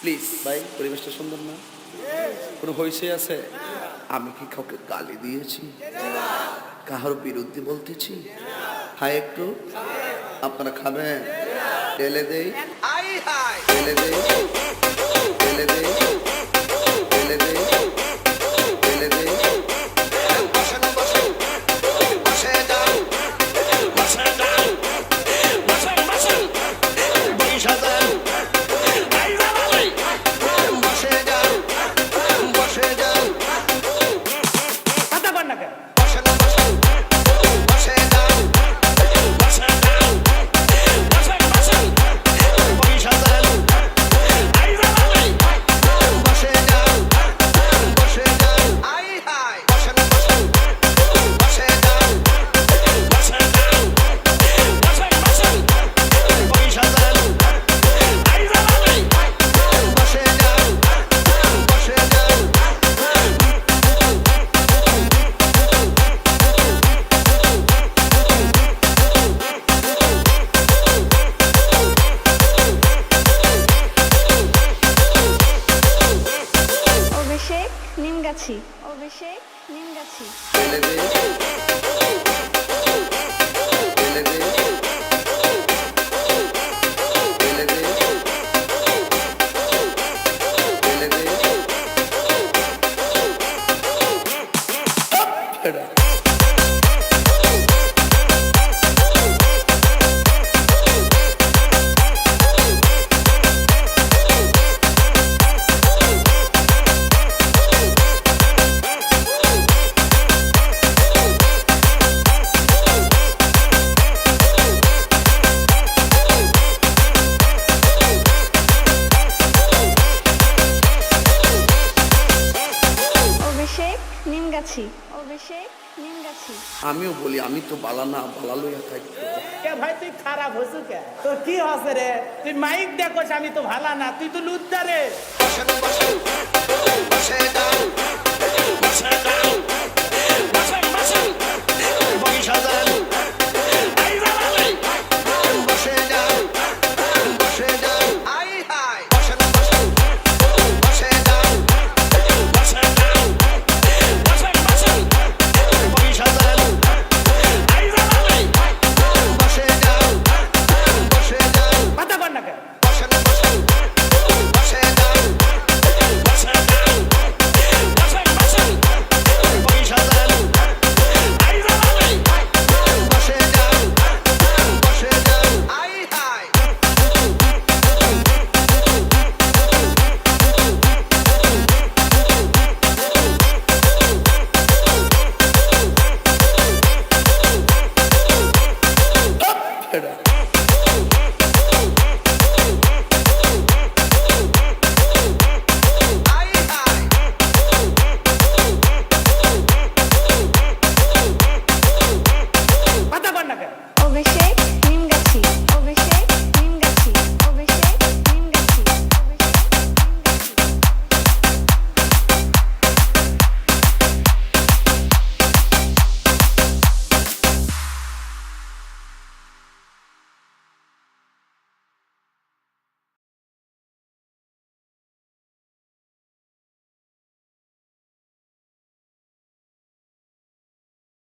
Please ভাই, পরিবেশটা সুন্দর না? কোনো হইছে আছে? আমি কি কাউকে গালি দিয়েছি? কাহার বিরুদ্ধে বলতেছি? হাই একটু আপনারা খাবেন? ঢেলে দেই, ঢেলে দেই, ঢেলে দেই, ঢেলে দেই, ঢেলে দেই। অভিষেক নিমগাছি, অভিষেক নিমগাছি। ঢেলে দেই, ঢেলে দেই, ঢেলে দেই, ঢেলে দেই। এটা অভিষেক নিমগাছি, অভিষেক নিমগাছি। আমিও বলি, আমি তো বালা না, বালা লইয়া থাকি। কে ভাই তুই খারাপ হইছু কে? তোর কি হচ্ছে রে? তুই মাইক দেখোস আমি তো ভালা না, তুই তো লুচ্চা রে।